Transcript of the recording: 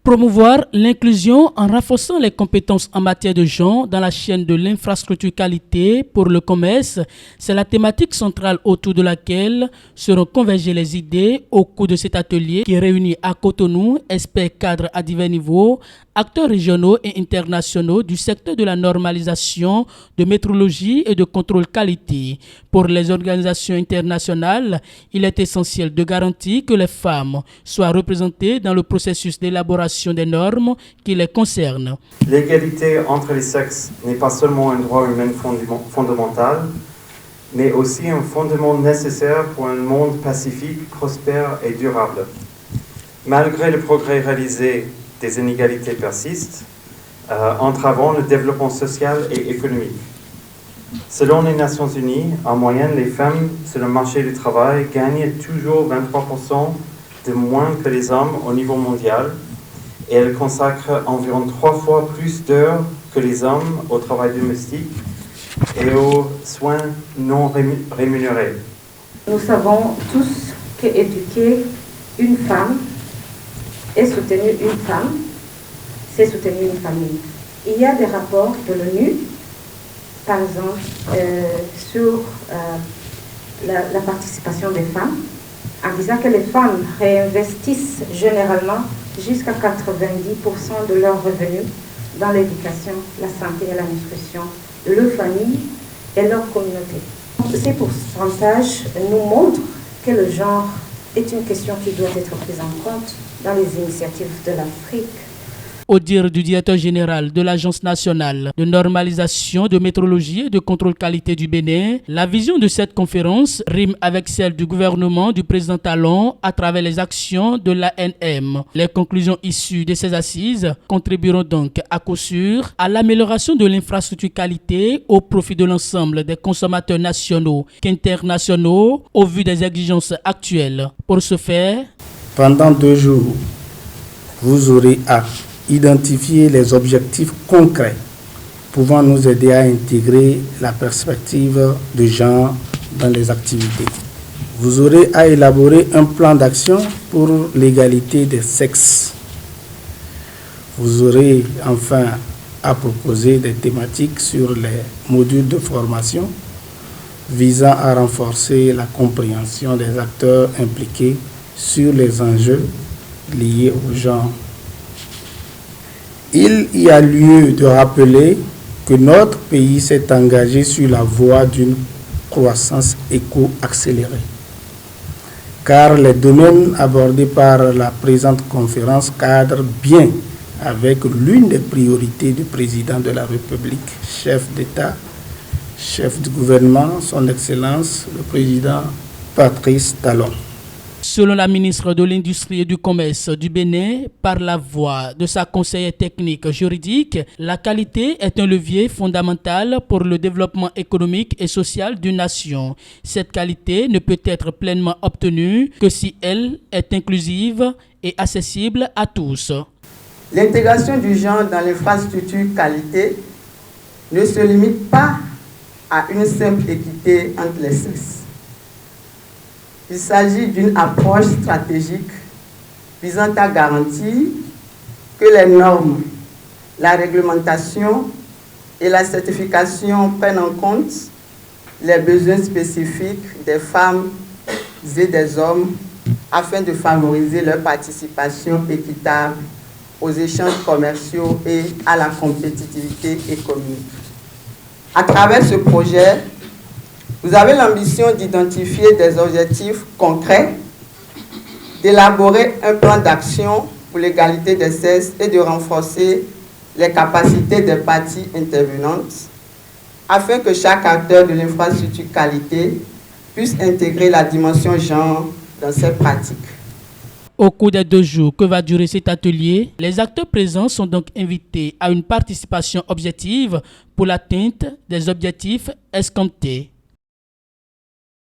Promouvoir l'inclusion en renforçant les compétences en matière de genre dans la chaîne de l'infrastructure qualité pour le commerce, c'est la thématique centrale autour de laquelle seront convergées les idées au cours de cet atelier qui réunit à Cotonou experts cadres à divers niveaux, acteurs régionaux et internationaux du secteur de la normalisation, de métrologie et de contrôle qualité. Pour les organisations internationales, il est essentiel de garantir que les femmes soient représentées dans le processus d'élaboration des normes qui les concernent. L'égalité entre les sexes n'est pas seulement un droit humain fondamental, mais aussi un fondement nécessaire pour un monde pacifique, prospère et durable. Malgré le progrès réalisé, des inégalités persistent, entravant le développement social et économique. Selon les Nations Unies, en moyenne, les femmes sur le marché du travail gagnent toujours 23% de moins que les hommes au niveau mondial, et elles consacrent environ 3 fois plus d'heures que les hommes au travail domestique et aux soins non rémunérés. Nous savons tous qu'éduquer une femme et soutenir une femme, c'est soutenir une famille. Il y a des rapports de l'ONU, par exemple, sur la participation des femmes, en disant que les femmes réinvestissent généralement jusqu'à 90% de leurs revenus dans l'éducation, la santé et la nutrition de leur famille et leur communauté. Ces pourcentages nous montrent que le genre est une question qui doit être prise en compte dans les initiatives de l'Afrique. Au dire du directeur général de l'Agence nationale de normalisation, de métrologie et de contrôle qualité du Bénin, la vision de cette conférence rime avec celle du gouvernement du président Talon à travers les actions de l'ANM. Les conclusions issues de ces assises contribueront donc à coup sûr à l'amélioration de l'infrastructure qualité au profit de l'ensemble des consommateurs nationaux qu'internationaux au vu des exigences actuelles. Pour ce faire, pendant 2 jours, vous aurez à identifier les objectifs concrets pouvant nous aider à intégrer la perspective de genre dans les activités. Vous aurez à élaborer un plan d'action pour l'égalité des sexes. Vous aurez enfin à proposer des thématiques sur les modules de formation visant à renforcer la compréhension des acteurs impliqués sur les enjeux liés au genre. Il y a lieu de rappeler que notre pays s'est engagé sur la voie d'une croissance éco-accélérée, car les domaines abordés par la présente conférence cadrent bien avec l'une des priorités du président de la République, chef d'État, chef du gouvernement, son Excellence, le président Patrice Talon. Selon la ministre de l'Industrie et du Commerce du Bénin, par la voix de sa conseillère technique juridique, la qualité est un levier fondamental pour le développement économique et social d'une nation. Cette qualité ne peut être pleinement obtenue que si elle est inclusive et accessible à tous. L'intégration du genre dans l'infrastructure qualité ne se limite pas à une simple équité entre les sexes. Il s'agit d'une approche stratégique visant à garantir que les normes, la réglementation et la certification prennent en compte les besoins spécifiques des femmes et des hommes afin de favoriser leur participation équitable aux échanges commerciaux et à la compétitivité économique. À travers ce projet, vous avez l'ambition d'identifier des objectifs concrets, d'élaborer un plan d'action pour l'égalité des sexes et de renforcer les capacités des parties intervenantes afin que chaque acteur de l'infrastructure qualité puisse intégrer la dimension genre dans ses pratiques. Au cours des 2 jours que va durer cet atelier, les acteurs présents sont donc invités à une participation objective pour l'atteinte des objectifs escomptés.